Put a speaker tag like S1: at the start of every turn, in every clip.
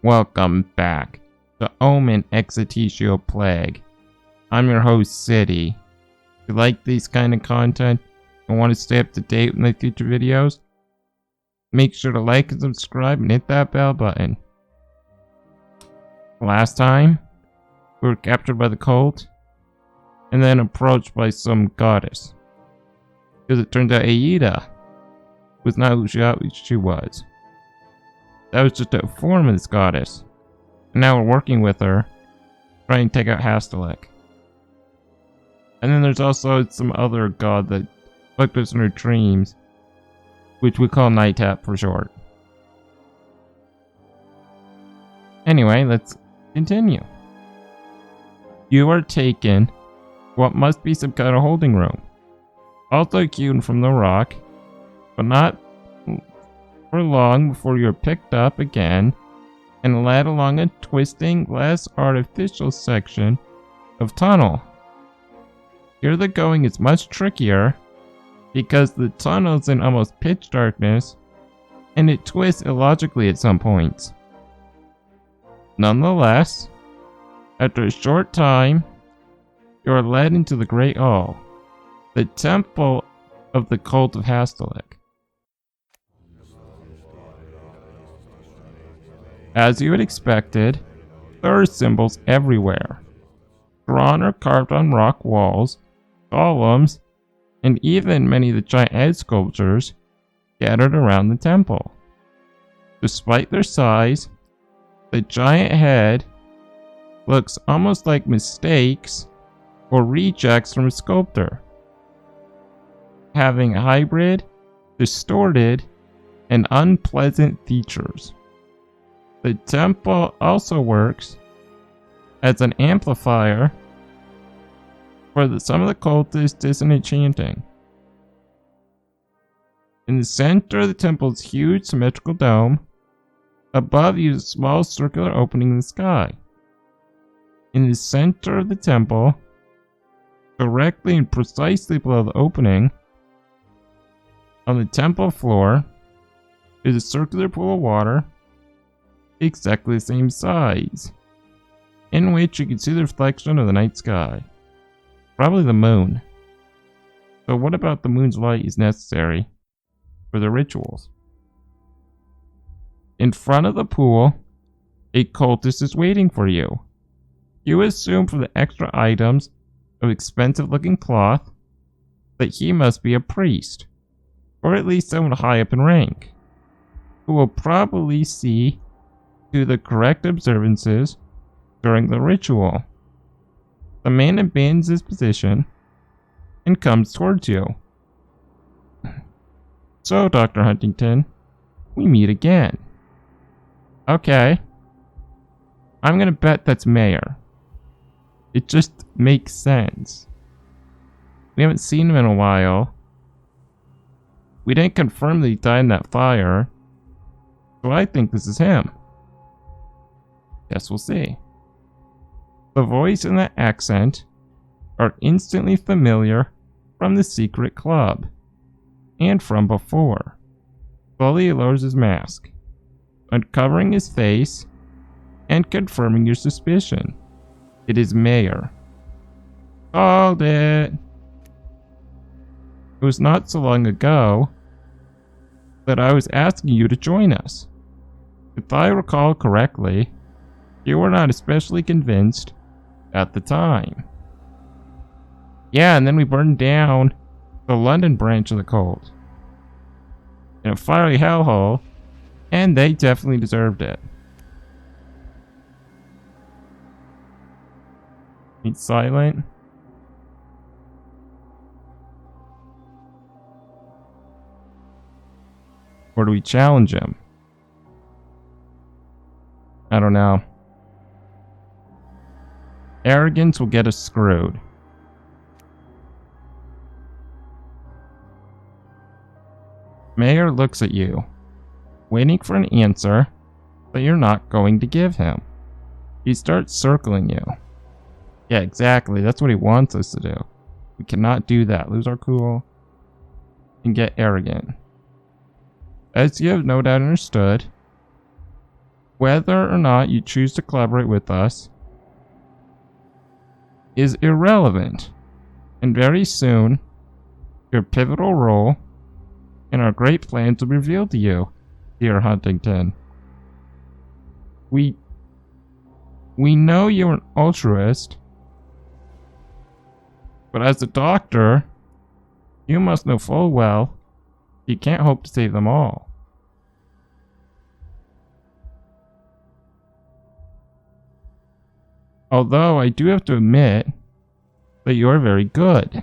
S1: Welcome back to Omen Exitio Plague. I'm your host, City. If you like these kind of content and want to stay up to date with my future videos, make sure to like and subscribe and hit that bell button. Last time, we were captured by the cult and then approached by some goddess. Because it turned out Aida was not who she was. That was just a form of this goddess. And now we're working with her, trying to take out Hastalik. And then there's also some other god that fucked us in our dreams, which we call Nightap for short. Anyway, let's continue. You are taken to what must be some kind of holding room. Also hewn from the rock, but not for long before you're picked up again and led along a twisting, less artificial section of tunnel. Here the going is much trickier because the tunnel's in almost pitch darkness and it twists illogically at some points. Nonetheless, after a short time, you are led into the Great Hall, the temple of the cult of Hastalik. As you had expected, there are symbols everywhere, drawn or carved on rock walls, columns, and even many of the giant head sculptures scattered around the temple. Despite their size, the giant head looks almost like mistakes or rejects from a sculptor, having hybrid, distorted, and unpleasant features. The temple also works as an amplifier for some of the cultists' dissonant chanting. In the center of the temple's huge symmetrical dome, above you is a small circular opening in the sky. In the center of the temple, directly and precisely below the opening, on the temple floor, is a circular pool of water exactly the same size, in which you can see the reflection of the night sky. Probably the moon. So what about the moon's light is necessary for the rituals? In front of the pool, a cultist is waiting for you. You assume from the extra items of expensive looking cloth that he must be a priest, or at least someone high up in rank, who will probably see to the correct observances during the ritual. The man abandons his position and comes towards you. So, Dr. Huntington, we meet again. Okay. I'm gonna bet that's Mayor. It just makes sense. We haven't seen him in a while. We didn't confirm that he died in that fire, so I think this is him. Guess we'll see. The voice and the accent are instantly familiar from the secret club and from before. Slowly he lowers his mask, uncovering his face and confirming your suspicion. It is Mayor. Called it. It was not so long ago that I was asking you to join us. If I recall correctly, you were not especially convinced at the time. Yeah, and then we burned down the London branch of the cult in a fiery hellhole, and they definitely deserved it. He's silent. Or do we challenge him? I don't know. Arrogance will get us screwed. Mayor looks at you, waiting for an answer, but you're not going to give him. He starts circling you. Yeah, exactly. That's what he wants us to do. We cannot do that. Lose our cool and get arrogant. As you have no doubt understood, Whether or not you choose to collaborate with us is irrelevant, and very soon, your pivotal role in our great plans will be revealed to you, dear Huntington. We know you're an altruist, but as a doctor, you must know full well you can't hope to save them all. Although I do have to admit that you're very good.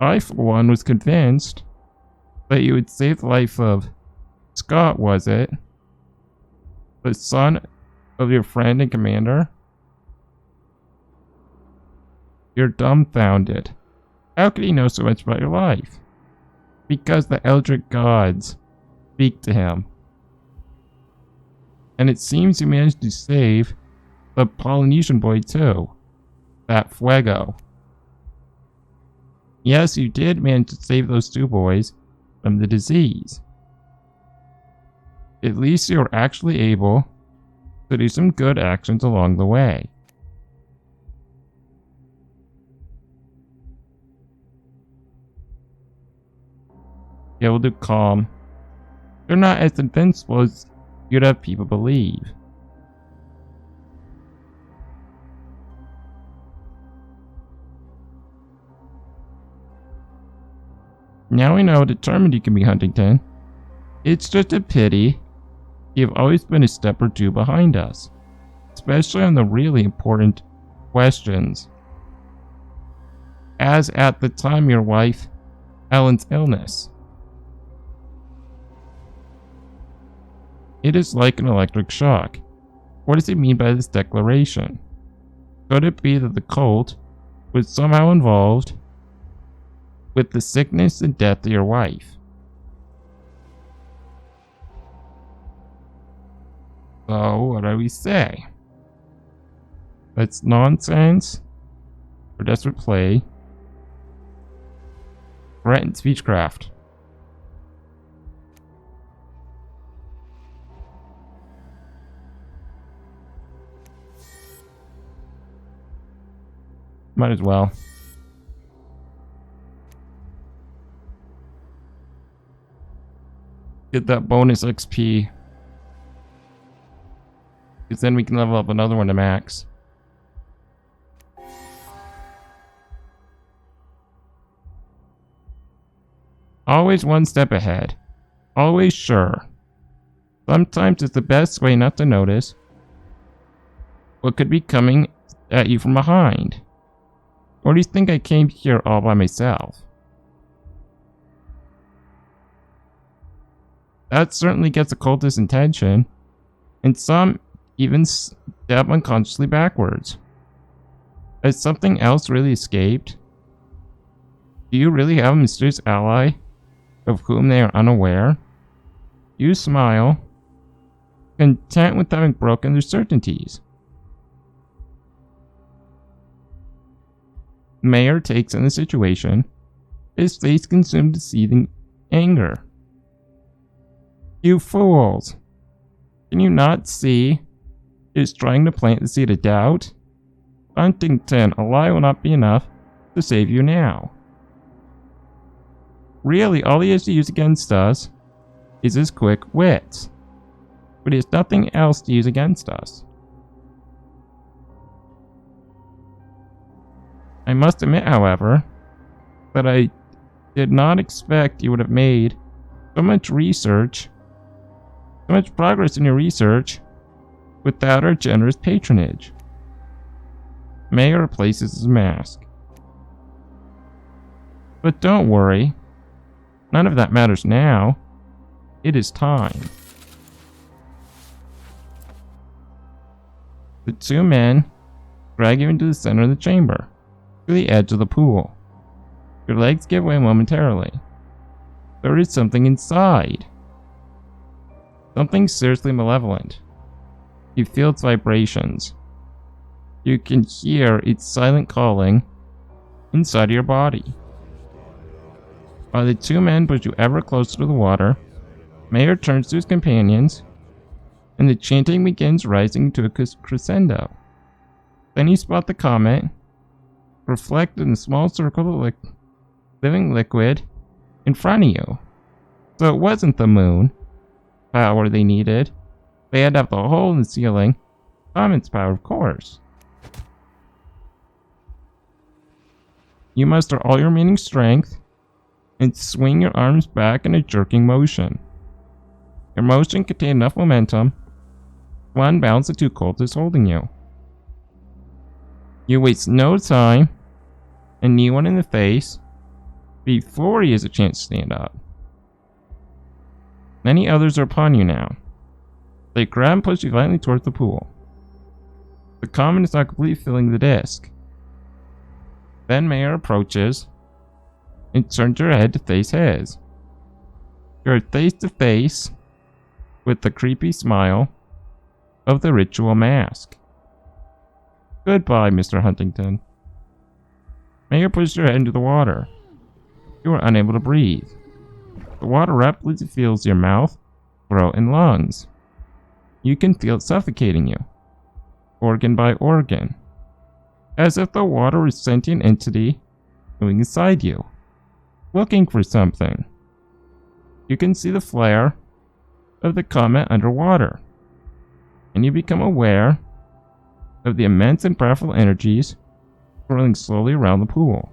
S1: I, for one, was convinced that you would save the life of Scott, was it? The son of your friend and commander? You're dumbfounded. How could he know so much about your life? Because the Eldritch gods speak to him. And it seems you managed to save the Polynesian boy too. That Fuego. Yes, you did manage to save those two boys from the disease. At least you were actually able to do some good actions along the way. Yeah, we'll do calm. They're not as invincible as you'd have people believe. Now we know how determined you can be, Huntington. It's just a pity you've always been a step or two behind us, especially on the really important questions. As at the time of your wife, Ellen's illness. It is like an electric shock. What does he mean by this declaration? Could it be that the cult was somehow involved with the sickness and death of your wife? So, what do we say? That's nonsense? Or desperate play? Threat and speechcraft. Might as well. Get that bonus XP. Because then we can level up another one to max. Always one step ahead. Always sure. Sometimes it's the best way not to notice what could be coming at you from behind. Or do you think I came here all by myself? That certainly gets a cultist's attention, and some even step unconsciously backwards. Has something else really escaped? Do you really have a mysterious ally of whom they are unaware? You smile, content with having broken their certainties. Mayor takes in the situation, his face consumed with seething anger. You fools! Can you not see he is trying to plant the seed of doubt? Huntington, a lie will not be enough to save you now. Really, all he has to use against us is his quick wits. But he has nothing else to use against us. I must admit, however, that I did not expect you would have made so much progress in your research without our generous patronage. Mayor replaces his mask. But don't worry, none of that matters now. It is time. The two men drag you into the center of the chamber, to the edge of the pool. Your legs give way momentarily. There is something inside. Something seriously malevolent. You feel its vibrations. You can hear its silent calling inside of your body. While the two men push you ever closer to the water, Mayor turns to his companions and the chanting begins rising to a crescendo. Then you spot the comet, reflected in a small circle of living liquid in front of you. So it wasn't the moon power they needed. They had to have the hole in the ceiling. Comet's power, of course. You muster all your remaining strength and swing your arms back in a jerking motion. Your motion contained enough momentum to unbalance the two cultists holding you. You waste no time and knee one in the face before he has a chance to stand up. Many others are upon you now. They grab and push you violently towards the pool. The comet is not completely filling the disc. Then Mayor approaches and turns your head to face his. You're face to face with the creepy smile of the ritual mask. Goodbye, Mr. Huntington. Mayor pushes your head into the water. You are unable to breathe. The water rapidly fills your mouth, throat, and lungs. You can feel it suffocating you, organ by organ, as if the water was a sentient entity moving inside you, looking for something. You can see the flare of the comet underwater, and you become aware of the immense and powerful energies swirling slowly around the pool.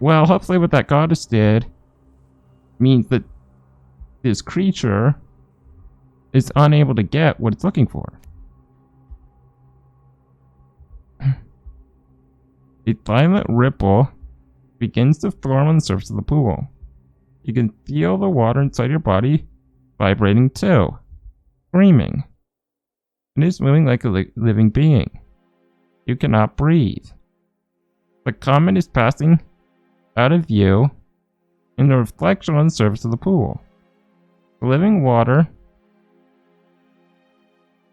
S1: Well, hopefully what that goddess did means that this creature is unable to get what it's looking for. A violent ripple begins to form on the surface of the pool. You can feel the water inside your body vibrating too, screaming. It is moving like a living being. You cannot breathe. The comet is passing out of view in the reflection on the surface of the pool. The living water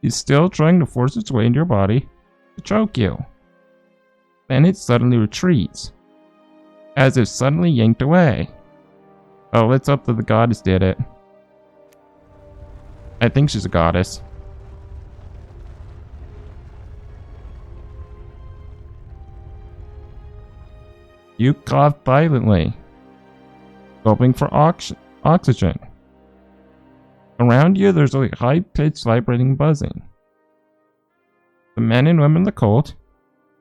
S1: is still trying to force its way into your body to choke you. Then it suddenly retreats, as if suddenly yanked away. Oh, let's hope that the goddess did it. I think she's a goddess. You cough violently, gulping for oxygen. Around you, there's a high-pitched vibrating buzzing. The men and women of the cult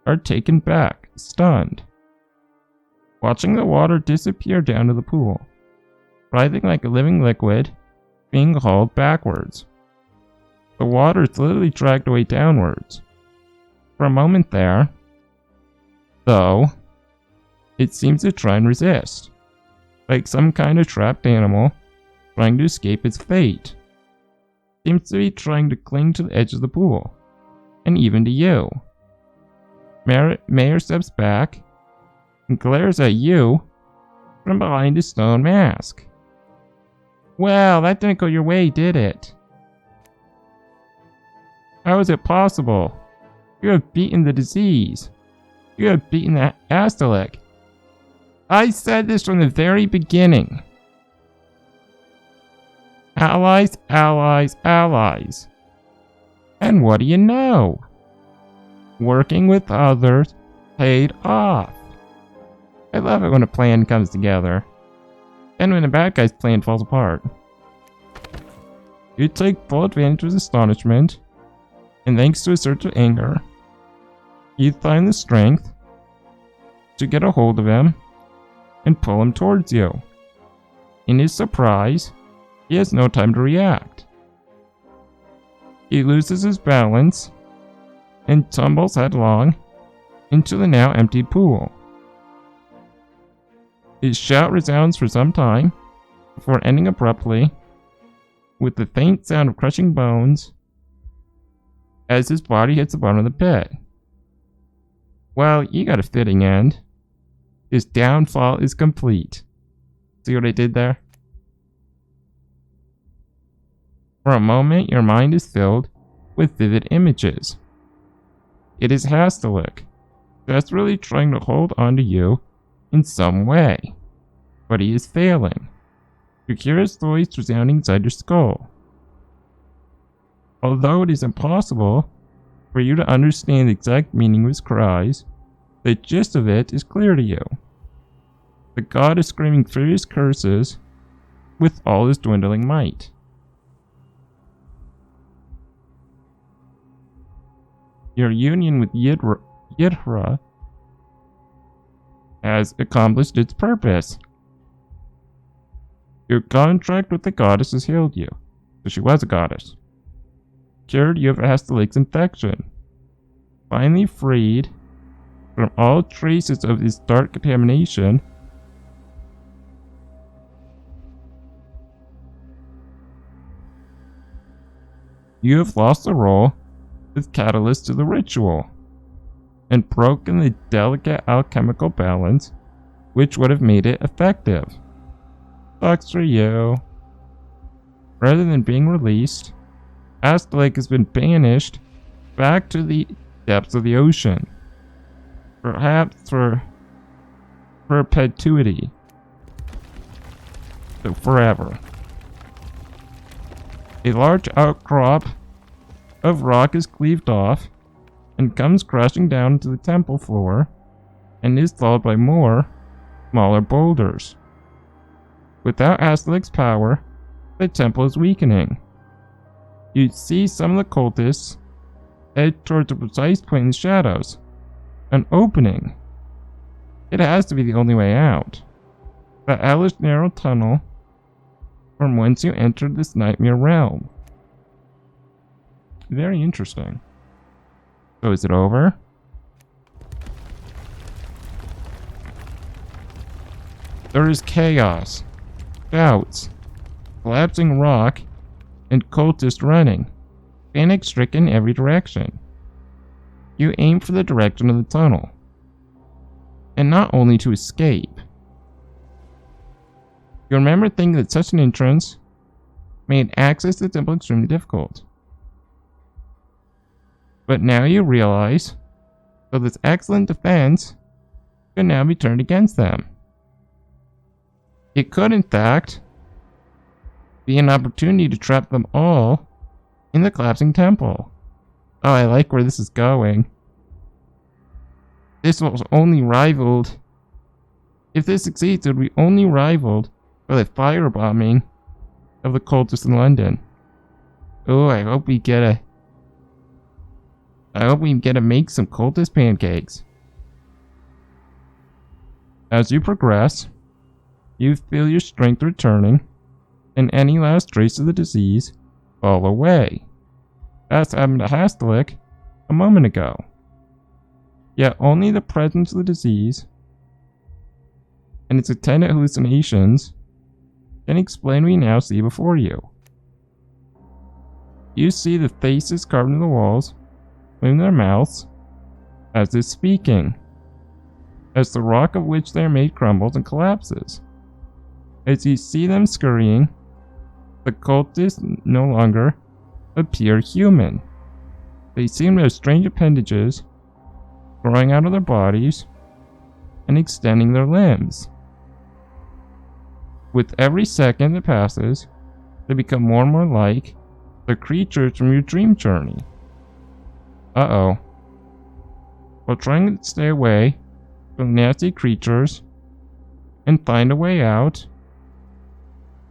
S1: are taken back, stunned, watching the water disappear down to the pool, writhing like a living liquid, being hauled backwards. The water is literally dragged away downwards. For a moment there, though, it seems to try and resist, like some kind of trapped animal trying to escape its fate. It seems to be trying to cling to the edge of the pool, and even to you. Mayor steps back and glares at you from behind his stone mask. Well, that didn't go your way, did it? How is it possible? You have beaten the disease. You have beaten that Astalic. I said this from the very beginning. Allies, allies, allies. And what do you know? Working with others paid off. I love it when a plan comes together. And when a bad guy's plan falls apart. You take full advantage of his astonishment, and thanks to a surge of anger, you find the strength to get a hold of him and pull him towards you. In his surprise, he has no time to react. He loses his balance and tumbles headlong into the now emptied pool. His shout resounds for some time before ending abruptly with the faint sound of crushing bones as his body hits the bottom of the pit. Well, you got a fitting end. His downfall is complete. See what I did there? For a moment, your mind is filled with vivid images. It is Hastalic, desperately trying to hold on to you in some way, but he is failing. You hear his voice resounding inside your skull. Although it is impossible for you to understand the exact meaning of his cries, the gist of it is clear to you. The god is screaming furious curses with all his dwindling might. Your union with Yidra has accomplished its purpose. Your contract with the goddess has healed you, so she was a goddess. Cured you of Astalic's infection. Finally freed from all traces of his dark contamination, you have lost the role as catalyst to the ritual, and broken the delicate alchemical balance which would have made it effective. Sucks for you. Rather than being released, Astalik has been banished back to the depths of the ocean, perhaps for perpetuity, so forever. A large outcrop of rock is cleaved off and comes crashing down to the temple floor and is followed by more smaller boulders. Without Astalic's power, the temple is weakening. You see some of the cultists head towards a precise point in the shadows. An opening. It has to be the only way out. The hellish narrow tunnel from whence you entered this nightmare realm. Very interesting. So is it over? There is chaos, shouts, collapsing rock, and cultists running, panic-stricken in every direction. You aim for the direction of the tunnel, and not only to escape. You remember thinking that such an entrance made access to the temple extremely difficult. But now you realize that this excellent defense could now be turned against them. It could, in fact, be an opportunity to trap them all in the collapsing temple. Oh, I like where this is going. This was only rivaled. If this succeeds, it would be only rivaled by the firebombing of the cultists in London. Oh, I hope we get to make some cultist pancakes. As you progress, you feel your strength returning, and any last trace of the disease fall away. As happened to Hastalik a moment ago. Yet only the presence of the disease and its attendant hallucinations can explain what you now see before you. You see the faces carved into the walls, moving their mouths as if speaking, as the rock of which they are made crumbles and collapses. As you see them scurrying, the cultists no longer appear human. They seem to have strange appendages growing out of their bodies and extending their limbs. With every second that passes, they become more and more like the creatures from your dream journey. Uh-oh. While trying to stay away from nasty creatures and find a way out,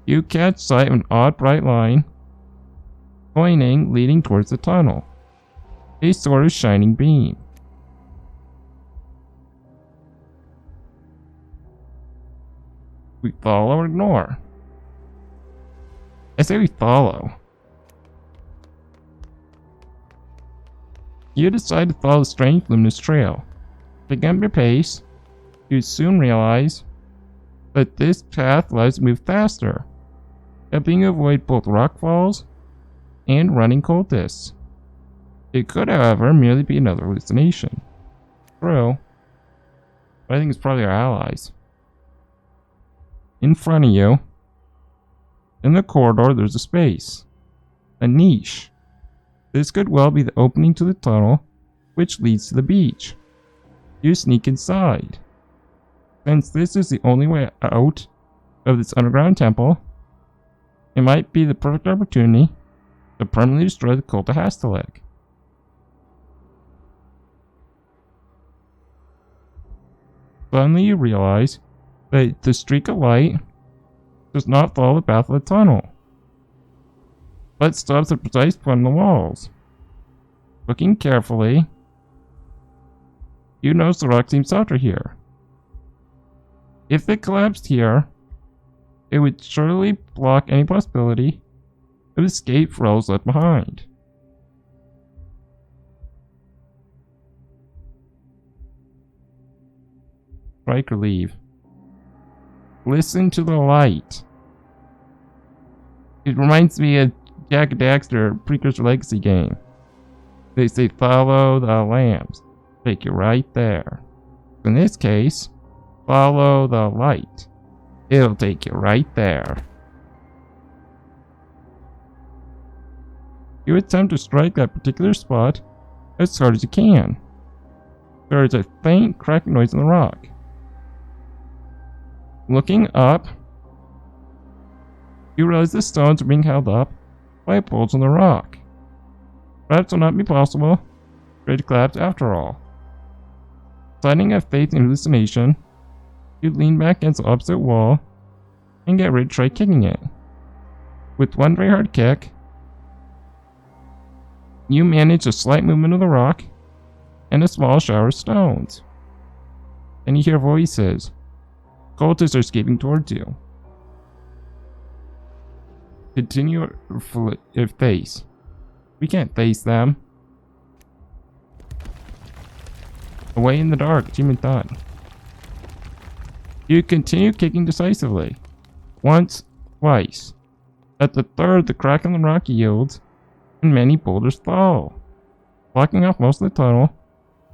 S1: you catch sight of an odd bright line pointing leading towards the tunnel. A sort of shining beam. We follow or ignore? I say we follow. You decide to follow the strange luminous trail. Picking up your pace, you soon realize that this path allows you to move faster, helping you avoid both rock falls and running cultists. It could, however, merely be another hallucination. True, but I think it's probably our allies. In front of you, in the corridor, there's a space. A niche. This could well be the opening to the tunnel, which leads to the beach. You sneak inside. Since this is the only way out of this underground temple, it might be the perfect opportunity to permanently destroy the cult of Hastalik. Suddenly you realize that the streak of light does not follow the path of the tunnel, but stops at a precise point on the walls. Looking carefully, you notice the rock seems softer here. If it collapsed here, it would surely block any possibility of escape for those left behind. Strike or leave. Listen to the light. It reminds me of Jack and Daxter Precursor Legacy game. They say follow the lamps. Take you right there. In this case, follow the light. It'll take you right there. You attempt to strike that particular spot as hard as you can. There is a faint cracking noise in the rock. Looking up, you realize the stones are being held up by a bulge in the rock. Perhaps it will not be possible for it to collapse after all. Deciding a faith in hallucination, you lean back against the opposite wall and get ready to try kicking it. With one very hard kick, you manage a slight movement of the rock and a small shower of stones. Then you hear voices. Cultists are escaping towards you. Continue or face. We can't face them. Away in the dark, achievement done. You continue kicking decisively. Once, twice. At the third, the crack in the rock yields, and many boulders fall, blocking off most of the tunnel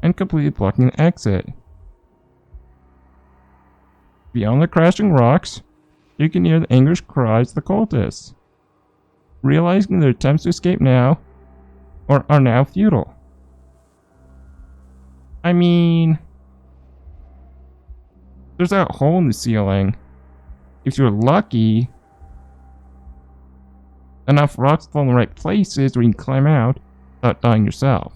S1: and completely blocking the exit. Beyond the crashing rocks, you can hear the anguished cries of the cultists, realizing their attempts to escape now are now futile. I mean, there's that hole in the ceiling. If you're lucky, enough rocks fall in the right places where you can climb out without dying yourself.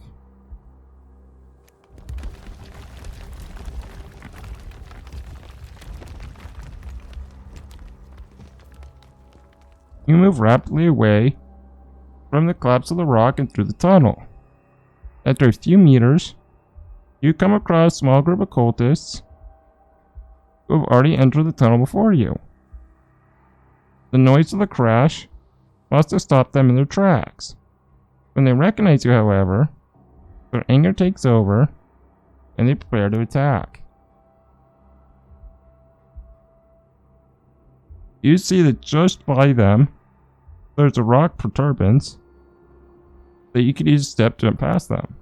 S1: You move rapidly away from the collapse of the rock and through the tunnel. After a few meters, you come across a small group of cultists who have already entered the tunnel before you. The noise of the crash must have stopped them in their tracks. When they recognize you, however, their anger takes over and they prepare to attack. You see that just by them, there's a rock protuberance that you could use a step to jump past them.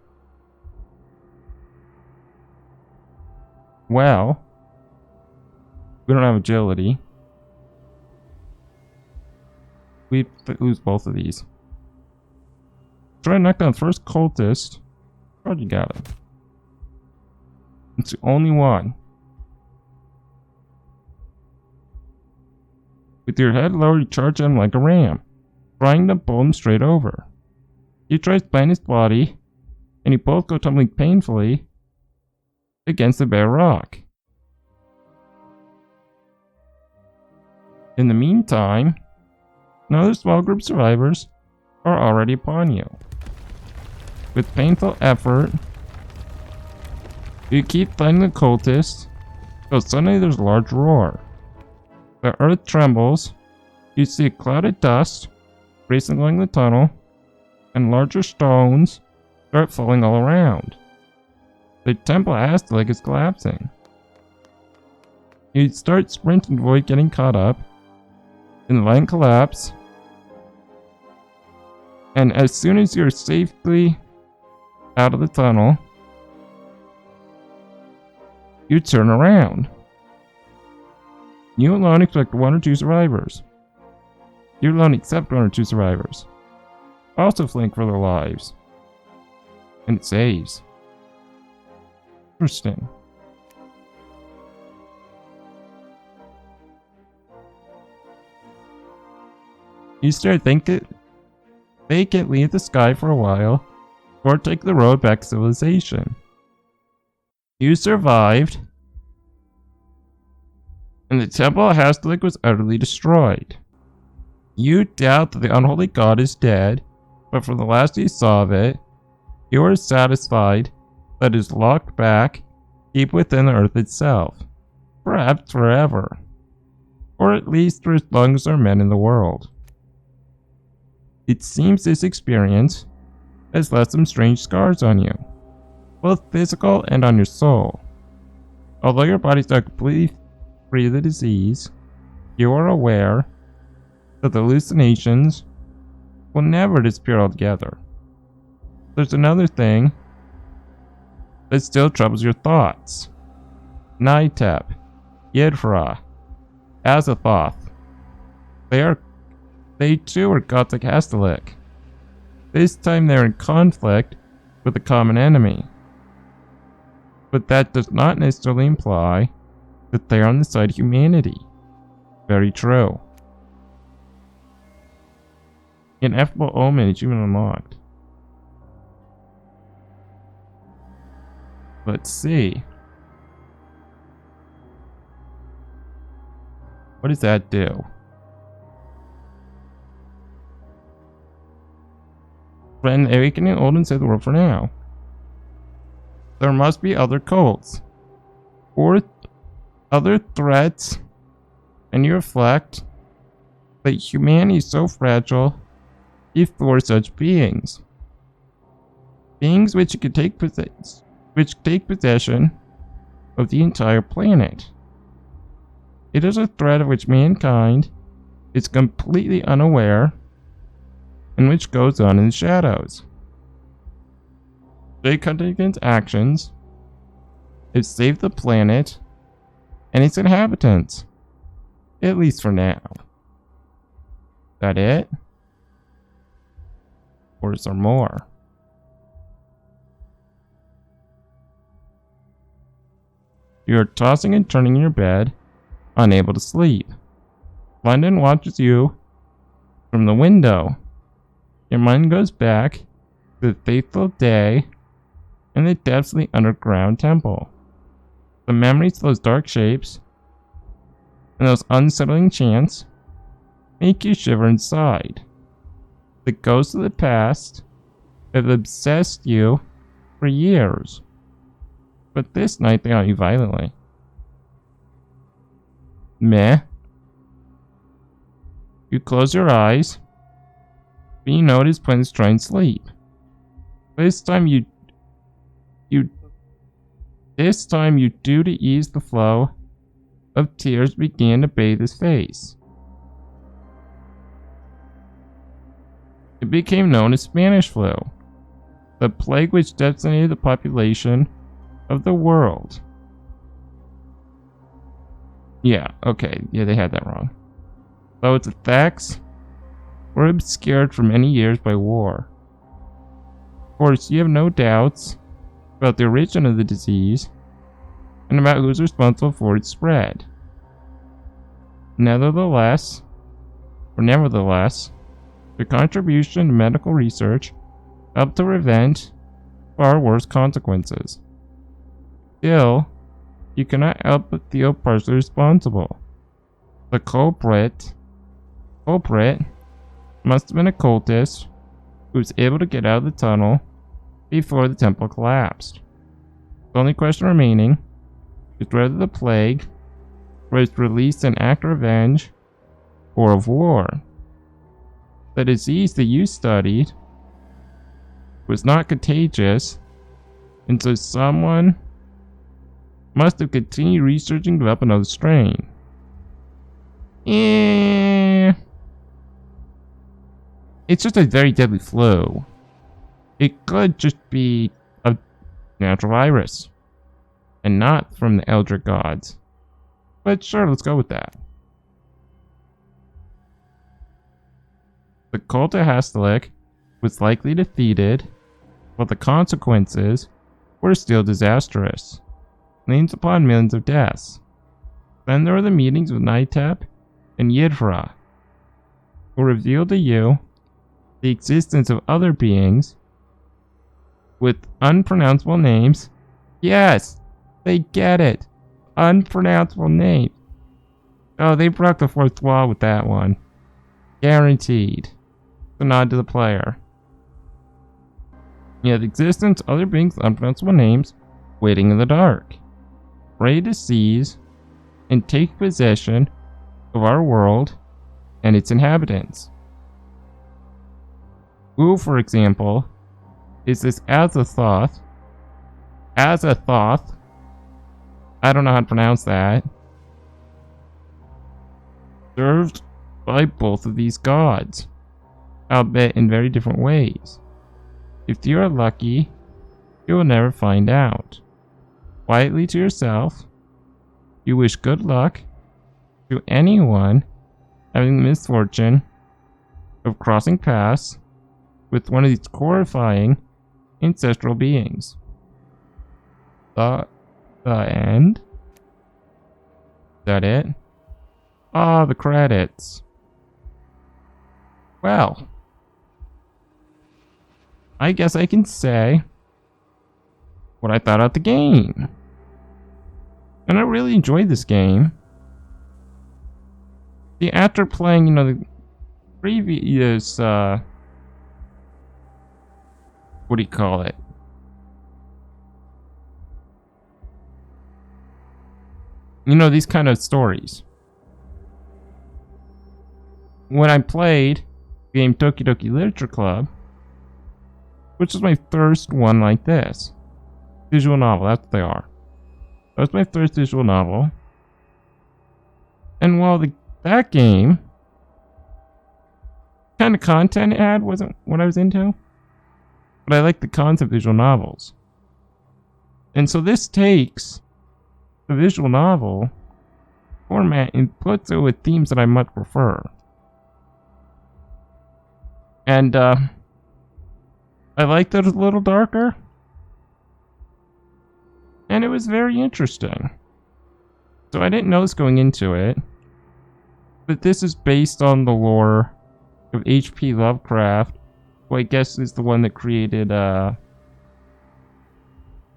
S1: Well, we don't have agility. We lose both of these. Try to knock down the first cultist. Oh, you got it. It's the only one. With your head low, you charge at him like a ram, trying to pull him straight over. You try to plant his body, and you both go tumbling painfully against the bare rock. In the meantime, another small group of survivors are already upon you. With painful effort, you keep fighting the cultists, till suddenly there's a large roar. The earth trembles, you see a cloud of dust racing along the tunnel, and larger stones start falling all around. The temple Aztec is collapsing. You start sprinting to avoid getting caught up in the violent collapse, and as soon as you're safely out of the tunnel, you turn around. You alone expect 1 or 2 survivors. You alone accept 1 or 2 survivors. Also flank for their lives. And it saves. Interesting. You start thinking vacantly at the sky for a while, or take the road back to civilization. You survived, and the temple of Hastalik was utterly destroyed. You doubt that the unholy god is dead, but from the last you saw of it, you are satisfied that it is locked back deep within the earth itself, perhaps forever, or at least for as long as there are men in the world. It seems this experience has left some strange scars on you, both physical and on your soul. Although your body is not completely free of the disease, you are aware that the hallucinations will never disappear altogether. There's another thing that still troubles your thoughts. Nitep, Yidra, Azathoth. They too are gods like Hastalik. This time they're in conflict with a common enemy. But that does not necessarily imply that they are on the side of humanity. Very true. Ineffable Omen is even unlocked. Let's see. What does that do? Friend, awakening old and save the world for now. There must be other cults, or other threats, and you reflect that humanity is so fragile before such beings. Beings which could take possession of the entire planet. It is a threat of which mankind is completely unaware and which goes on in the shadows. Jake Huntington's actions have saved the planet and its inhabitants, at least for now. That it? Or is there more? You are tossing and turning in your bed, unable to sleep. London watches you from the window. Your mind goes back to the fateful day in the depths of the underground temple. The memories of those dark shapes and those unsettling chants make you shiver inside. The ghosts of the past have obsessed you for years, but this night they haunt you violently. Meh. You close your eyes, but you notice plans to try and sleep. This time you do to ease the flow of tears began to bathe his face. It became known as Spanish flu, the plague which decimated the population of the world. Yeah, okay, yeah, they had that wrong. Though its effects were obscured for many years by war. Of course, you have no doubts about the origin of the disease and about who's responsible for its spread. Nevertheless, the contribution to medical research helped to prevent far worse consequences. Still, you cannot help but feel partially responsible. The culprit must have been a cultist who was able to get out of the tunnel before the temple collapsed. The only question remaining is whether the plague was released an act of revenge or of war. The disease that you studied was not contagious, and so someone must have continued researching to develop another strain. It's just a very deadly flu. It could just be a natural virus, and not from the Elder Gods. But sure, let's go with that. The cult of Hastalik was likely defeated, but the consequences were still disastrous, names upon millions of deaths. Then there were the meetings with Nitep and Yidra, who revealed to you the existence of other beings with unpronounceable names. Yes, they get it. Unpronounceable names. Oh, they broke the fourth wall with that one. Guaranteed. The nod to the player. Yeah, the existence of other beings with unpronounceable names waiting in the dark, ready to seize and take possession of our world and its inhabitants. Who, for example, is this Azathoth? Azathoth. I don't know how to pronounce that. Served by both of these gods, albeit in very different ways. If you are lucky, you will never find out. Quietly to yourself, you wish good luck to anyone having the misfortune of crossing paths with one of these horrifying ancestral beings. The end? Is that it? Ah, the credits. Well, I guess I can say what I thought of the game. And I really enjoyed this game. See, after playing, the previous, what do you call it? These kind of stories. When I played the game Doki Doki Literature Club, which is my first one like this. Visual novel, that's what they are. That was my first visual novel. And while that game, kind of content it had wasn't what I was into, but I like the concept of visual novels. And so this takes the visual novel format and puts it with themes that I much prefer. And I liked that it was a little darker. And it was very interesting. So I didn't know this going into it. But this is based on the lore of H.P. Lovecraft, who I guess is the one that created, I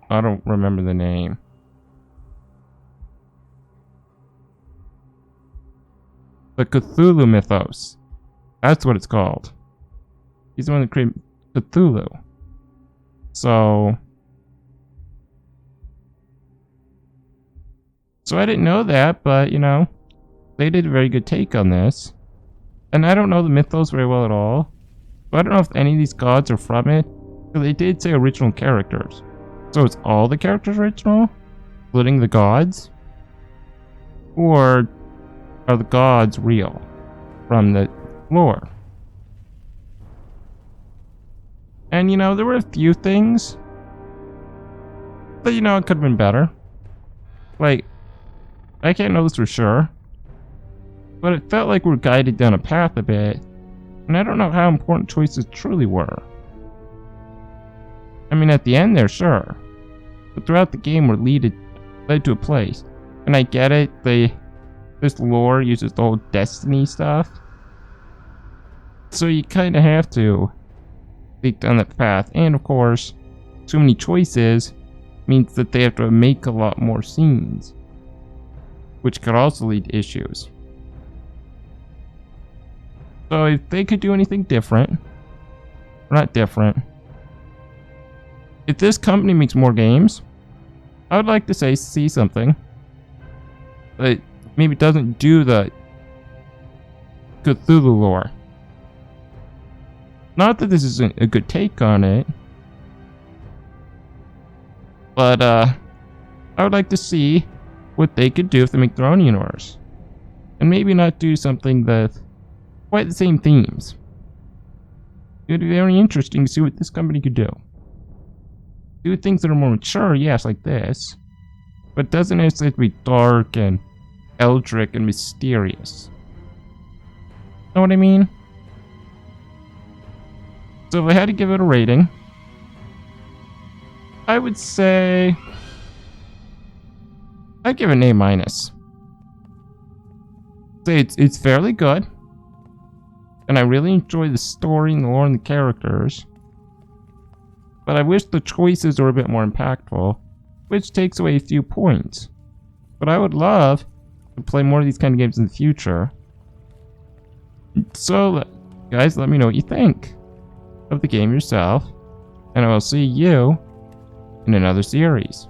S1: don't remember the name. The Cthulhu mythos. That's what it's called. He's the one that created Cthulhu. So I didn't know that, but, they did a very good take on this. And I don't know the mythos very well at all. So I don't know if any of these gods are from it. But they did say original characters. So is all the characters original? Including the gods? Or are the gods real from the lore? And, there were a few things that, it could have been better. Like, I can't know this for sure, but it felt like we were guided down a path a bit, and I don't know how important choices truly were. I mean, at the end there, sure, but throughout the game we're led to a place. And I get it, this lore uses the whole destiny stuff, so you kind of have to take down that path. And of course, too many choices means that they have to make a lot more scenes, which could also lead to issues. So if they could do anything different, or not different, if this company makes more games, I would like to see something that maybe doesn't do the Cthulhu lore. Not that this isn't a good take on it, but I would like to see what they could do if they make their own universe. And maybe not do something with quite the same themes. It would be very interesting to see what this company could do. Do things that are more mature, yes, like this, but doesn't necessarily have to be dark and eldritch and mysterious. Know what I mean? So if I had to give it a rating, I would say I'd give it an A-. Say it's fairly good. And I really enjoy the story and the lore and the characters. But I wish the choices were a bit more impactful, which takes away a few points. But I would love to play more of these kind of games in the future. So, guys, let me know what you think of the game yourself. And I will see you in another series.